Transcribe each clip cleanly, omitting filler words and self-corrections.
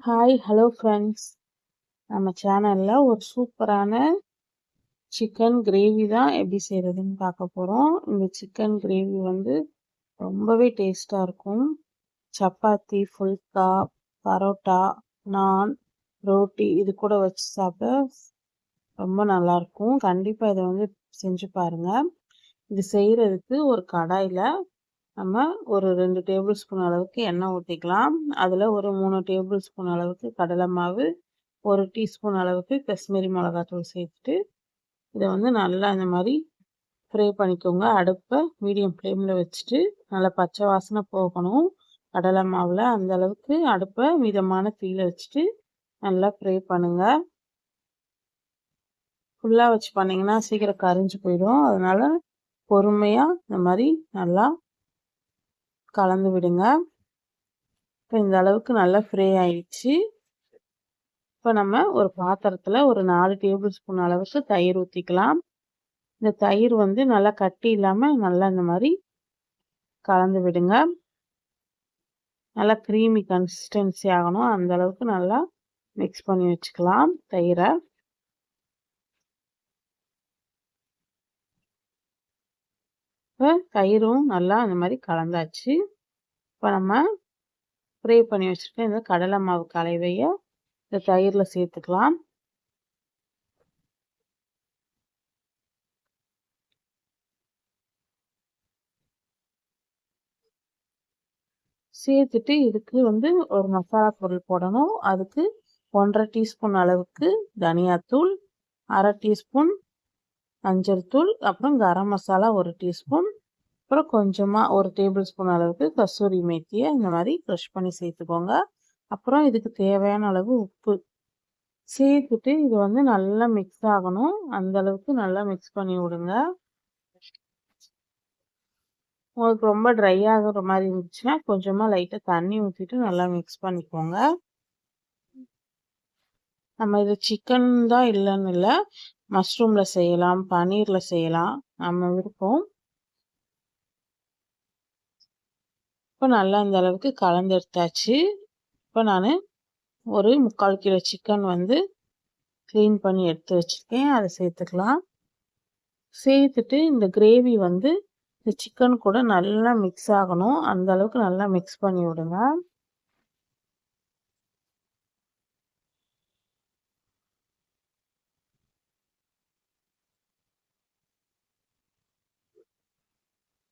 Hello friends. நம்ம சேனலில் ஒரு சூப்பரான சிக்கன் கிரேவி தான் எப்படி செய்கிறதுன்னு பார்க்க போகிறோம். இந்த சிக்கன் கிரேவி ரொம்பவே டேஸ்ட்டாக இருக்கும். சப்பாத்தி, ஃபுல்கா, பரோட்டா, நான், ரோட்டி இது கூட வச்சு சாப்பிட ரொம்ப நல்லாயிருக்கும். கண்டிப்பாக இதை செஞ்சு பாருங்கள். இது செய்கிறதுக்கு ஒரு கடாயில் நம்ம ஒரு 2 டேபிள் ஸ்பூன் அளவுக்கு எண்ணெய் ஊற்றிக்கலாம். அதில் ஒரு 3 டேபிள் ஸ்பூன் அளவுக்கு கடலை மாவு, 1 டீஸ்பூன் அளவுக்கு காஷ்மீரி மிளகாத்தூள் சேர்த்துட்டு இதை நல்லா இந்த மாதிரி ஃப்ரை பண்ணிக்கோங்க. அடுப்பை மீடியம் ஃப்ளேமில் வச்சுட்டு நல்லா பச்சை வாசனை போகணும் கடலை மாவில். அந்த அளவுக்கு அடுப்பை மிதமான தீயில வச்சுட்டு நல்லா ஃப்ரை பண்ணுங்கள். ஃபுல்லாக வச்சு பண்ணிங்கன்னா சீக்கிரம் கரிஞ்சு போயிடும். அதனால் பொறுமையாக இந்த மாதிரி நல்லா கலந்து விடுங்க. இப்போ இந்த அளவுக்கு நல்லா ஃப்ரை ஆயிடுச்சு. இப்போ நம்ம ஒரு பாத்திரத்தில் ஒரு 4 டேபிள் ஸ்பூன் அளவுக்கு தயிர் ஊற்றிக்கலாம். இந்த தயிர் நல்லா கட்டி இல்லாமல் நல்லா இந்த மாதிரி கலந்து விடுங்க. நல்லா க்ரீமி கன்சிஸ்டன்சி ஆகணும். அந்த அளவுக்கு நல்லா மிக்ஸ் பண்ணி வச்சுக்கலாம் தயிரை. இப்போ தயிரும் நல்லா அந்த மாதிரி கலந்தாச்சு. இப்போ நம்ம ஃப்ரை பண்ணி வச்சுருக்க இந்த கடலை மாவு கலவையை இந்த தயிரில் சேர்த்துக்கலாம். சேர்த்துட்டு இதுக்கு ஒரு மசாலா பொருள் போடணும். அதுக்கு 1.5 டீஸ்பூன் அளவுக்கு தனியாத்தூள், 1/2 டீஸ்பூன் மஞ்சள் தூள், அப்புறம் கரம் மசாலா 1 டீஸ்பூன், அப்புறம் கொஞ்சமாக 1 டேபிள் ஸ்பூன் அளவுக்கு கசூரி மேத்தியை இந்த மாதிரி க்ரஷ் பண்ணி சேர்த்துக்கோங்க. அப்புறம் இதுக்கு தேவையான அளவு உப்பு சேர்த்துட்டு இது நல்லா மிக்ஸ் ஆகணும். அந்த அளவுக்கு நல்லா மிக்ஸ் பண்ணி விடுங்க. உங்களுக்கு ரொம்ப ட்ரை ஆகுற மாதிரி இருந்துச்சுன்னா கொஞ்சமாக லைட்டாக தண்ணி ஊற்றிட்டு நல்லா மிக்ஸ் பண்ணிக்கோங்க. நம்ம இது சிக்கன் தான் இல்லைன்னு இல்லை, மஷ்ரூமில் செய்யலாம், பன்னீரில் செய்யலாம், நம்ம விருப்பம். இப்போ நல்லா இந்த அளவுக்கு கலந்து எடுத்தாச்சு. இப்போ நான் ஒரு 3/4 கிலோ சிக்கன் க்ளீன் பண்ணி எடுத்து வச்சுருக்கேன். அதை சேர்த்துக்கலாம். சேர்த்துட்டு இந்த கிரேவி இந்த சிக்கன் கூட நல்லா மிக்ஸ் ஆகணும். அந்த அளவுக்கு நல்லா மிக்ஸ் பண்ணி விடுங்க.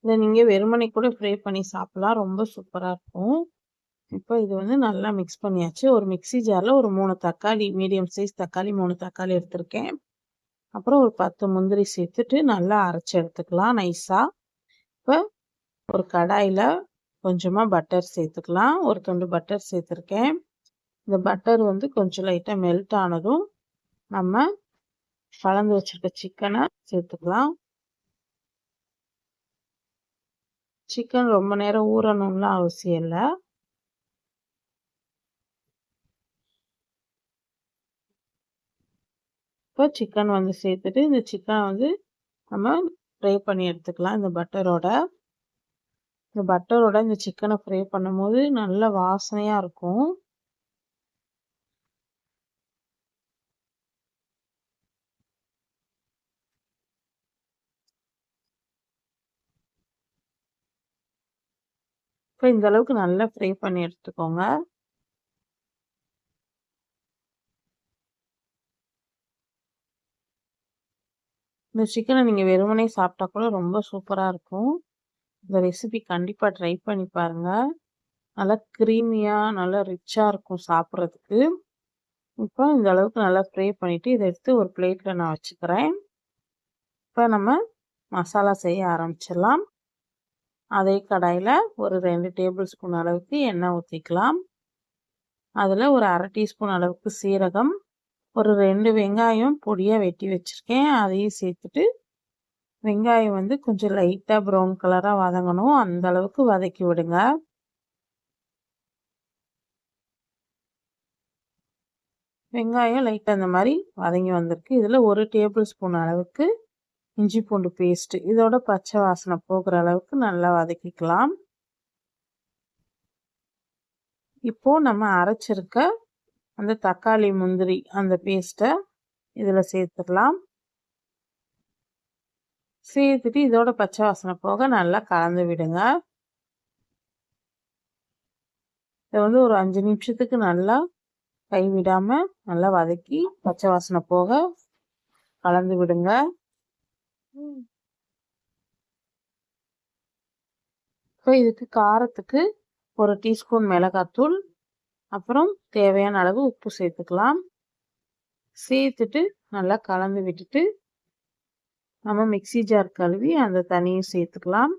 இதை நீங்கள் வெறுமனை கூட ஃப்ரை பண்ணி சாப்பிடலாம். ரொம்ப சூப்பராக இருக்கும். இப்போ இது நல்லா மிக்ஸ் பண்ணியாச்சு. ஒரு மிக்ஸி ஜாரில் ஒரு 3 தக்காளி, மீடியம் சைஸ் தக்காளி 3 தக்காளி எடுத்திருக்கேன். அப்புறம் ஒரு 10 முந்திரி சேர்த்துட்டு நல்லா அரைச்சி எடுத்துக்கலாம் நைஸாக. இப்போ ஒரு கடாயில் கொஞ்சமாக பட்டர் சேர்த்துக்கலாம். ஒரு துண்டு பட்டர் சேர்த்துருக்கேன். இந்த பட்டர் கொஞ்சம் லைட்டாக மெல்ட் ஆனதும் நம்ம கலந்து வச்சுருக்க சிக்கனை சேர்த்துக்கலாம். சிக்கன் ரொம்ப நேரம் ஊறணும்லாம் அவசியம் இல்லை. இப்போ சிக்கன் சேர்த்துட்டு இந்த சிக்கனை நம்ம ஃப்ரை பண்ணி எடுத்துக்கலாம். இந்த பட்டரோட இந்த சிக்கனை ஃப்ரை பண்ணும்போது நல்ல வாசனையாக இருக்கும். இப்போ இந்த அளவுக்கு நல்லா ஃப்ரை பண்ணி எடுத்துக்கோங்க. இந்த சிக்கனை நீங்கள் வெறுமனே சாப்பிட்டா கூட ரொம்ப சூப்பராக இருக்கும். இந்த ரெசிபி கண்டிப்பாக ட்ரை பண்ணி பாருங்கள். நல்லா க்ரீமியாக நல்லா ரிச்சாக இருக்கும் சாப்பிட்றதுக்கு. இப்போ இந்த அளவுக்கு நல்லா ஃப்ரை பண்ணிவிட்டு இதை எடுத்து ஒரு பிளேட்டில் நான் வச்சுக்கிறேன். இப்போ நம்ம மசாலா செய்ய ஆரம்பிச்சிடலாம். அதே கடாயில் ஒரு 2 டேபிள் ஸ்பூன் அளவுக்கு எண்ணெய் ஊற்றிக்கலாம். அதில் ஒரு 1/2 டீஸ்பூன் அளவுக்கு சீரகம், ஒரு 2 வெங்காயம் பொடியாக வெட்டி வச்சுருக்கேன். அதையும் சேர்த்துட்டு வெங்காயம் கொஞ்சம் லைட்டாக ப்ரௌன் கலராக வதங்கணும். அந்த அளவுக்கு வதக்கி விடுங்க. வெங்காயம் லைட்டாக இந்த மாதிரி வதங்கி வந்திருக்கு. இதில் 1 டேபிள் ஸ்பூன் அளவுக்கு இஞ்சி பூண்டு பேஸ்ட்டு, இதோட பச்சை வாசனை போகிற அளவுக்கு நல்லா வதக்கிக்கலாம். இப்போது நம்ம அரைச்சிருக்க அந்த தக்காளி முந்திரி அந்த பேஸ்ட்டை இதில் சேர்த்துக்கலாம். சேர்த்துட்டு இதோட பச்சை வாசனை போக நல்லா கலந்து விடுங்க. இதை வந்து ஒரு 5 நிமிஷத்துக்கு நல்லா கைவிடாம நல்லா வதக்கி பச்சை வாசனை போக கலந்து விடுங்க. இப்போ இதுக்கு காரத்துக்கு 1 டீஸ்பூன் மிளகாத்தூள், அப்புறம் தேவையான அளவு உப்பு சேர்த்துக்கலாம். சேர்த்துட்டு நல்லா கலந்து விட்டுட்டு நம்ம மிக்ஸி ஜார் கழுவி அந்த தண்ணியும் சேர்த்துக்கலாம்.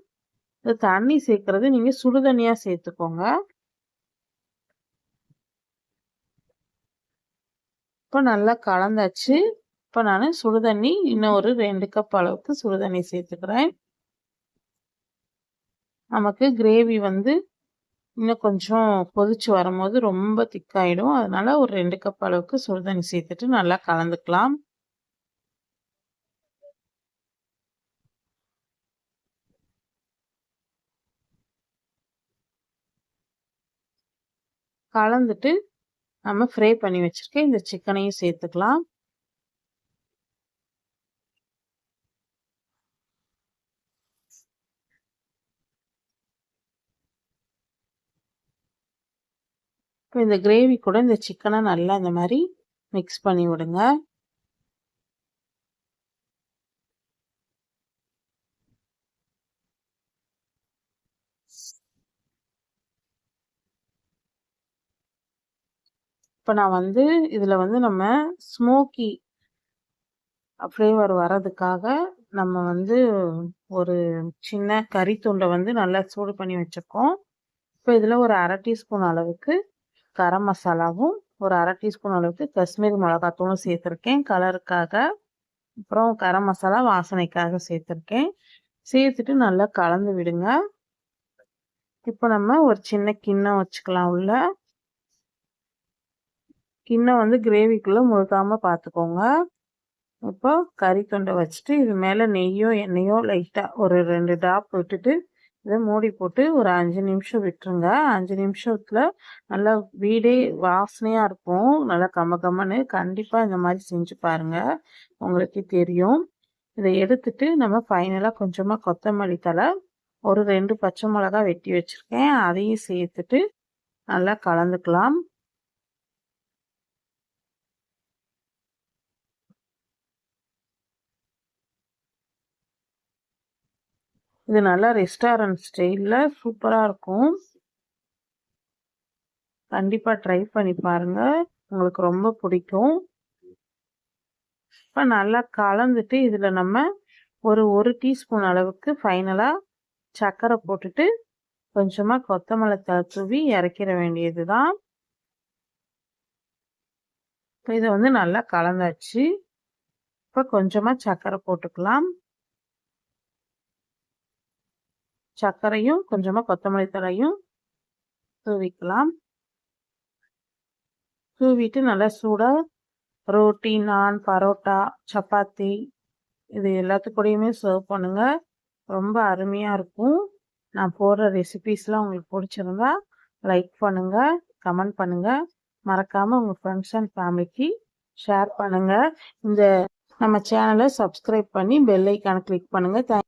இந்த தண்ணி சேர்க்கறது நீங்கள் சுடுதண்ணியாக சேர்த்துக்கோங்க. இப்போ நல்லா கலந்தாச்சு. இப்போ நான் சுடுதண்ணி இன்னும் ஒரு 2 கப் அளவுக்கு சுடுதண்ணி சேர்த்துக்கிறேன். நமக்கு கிரேவி வந்து இன்னும் கொஞ்சம் கொதிச்சு வரும்போது ரொம்ப திக்காயிடும். அதனால ஒரு 2 கப் அளவுக்கு சுடுதண்ணி சேர்த்துட்டு நல்லா கலந்துக்கலாம். கலந்துட்டு நம்ம ஃப்ரை பண்ணி வச்சிருக்க இந்த சிக்கனையும் சேர்த்துக்கலாம். இப்போ இந்த கிரேவி கூட இந்த சிக்கனை நல்லா இந்த மாதிரி மிக்ஸ் பண்ணி விடுங்க. இப்போ நான் வந்து இதில் வந்து நம்ம ஸ்மோக்கி ஃப்ளேவர் வர்றதுக்காக நம்ம வந்து ஒரு சின்ன கறி துண்டை வந்து நல்லா சூடு பண்ணி வச்சுருக்கோம். இப்போ இதில் ஒரு 1/2 டீஸ்பூன் அளவுக்கு கரம் மசாலாவும் ஒரு 1/2 டீஸ்பூன் அளவுக்கு காஷ்மீரி மிளகாத்தூளும் சேர்த்துருக்கேன் கலருக்காக. அப்புறம் கரம் மசாலா வாசனைக்காக சேர்த்துருக்கேன். சேர்த்துட்டு நல்லா கலந்து விடுங்க. இப்போ நம்ம ஒரு சின்ன கிண்ணம் வச்சுக்கலாம். உள்ள கிண்ணம் வந்து கிரேவிக்குள்ளே முழுக்காமல் பார்த்துக்கோங்க. இப்போ கறி துண்டை வச்சுட்டு இது மேலே நெய்யோ எண்ணெயோ லைட்டாக ஒரு 2 ட்ராப் விட்டுட்டு இதை மூடி போட்டு ஒரு 5 நிமிஷம் விட்டுருங்க. 5 நிமிஷத்தில் நல்லா வீடே வாசனையாக இருக்கும். நல்லா கம்மன்னு கண்டிப்பாக இந்த மாதிரி செஞ்சு பாருங்கள், உங்களுக்கே தெரியும். இதை எடுத்துட்டு நம்ம ஃபைனலாக கொஞ்சமாக கொத்தமல்லி தழை, ஒரு 2 பச்சை மிளகா வெட்டி வச்சுருக்கேன், அதையும் சேர்த்துட்டு நல்லா கலந்துக்கலாம். இது நல்லா ரெஸ்டாரண்ட் ஸ்டைலில் சூப்பராக இருக்கும். கண்டிப்பாக ட்ரை பண்ணி பாருங்கள், உங்களுக்கு ரொம்ப பிடிக்கும். இப்போ நல்லா கலந்துட்டு இதில் நம்ம ஒரு டீஸ்பூன் அளவுக்கு ஃபைனலாக சர்க்கரை போட்டுட்டு கொஞ்சமாக கொத்தமல்லி தழை தூவி இறக்கிற வேண்டியது தான். இப்போ இதை வந்து நல்லா கலந்தாச்சு. இப்போ கொஞ்சமாக சர்க்கரை போட்டுக்கலாம். சர்க்கரையும் கொஞ்சமாக கொத்தமல்லி தழையும் தூவிக்கலாம். தூவிட்டு நல்லா சூடாக ரோட்டி, நான், பரோட்டா, சப்பாத்தி இது எல்லாத்துக்கூடையுமே சர்வ் பண்ணுங்கள். ரொம்ப அருமையாக இருக்கும். நான் போடுற ரெசிபீஸ்லாம் உங்களுக்கு பிடிச்சிருந்தா லைக் பண்ணுங்கள், கமெண்ட் பண்ணுங்கள். மறக்காமல் உங்கள் ஃப்ரெண்ட்ஸ் அண்ட் ஃபேமிலிக்கு ஷேர் பண்ணுங்கள். இந்த நம்ம சேனலை சப்ஸ்கிரைப் பண்ணி பெல் ஐக்கானை கிளிக் பண்ணுங்கள்.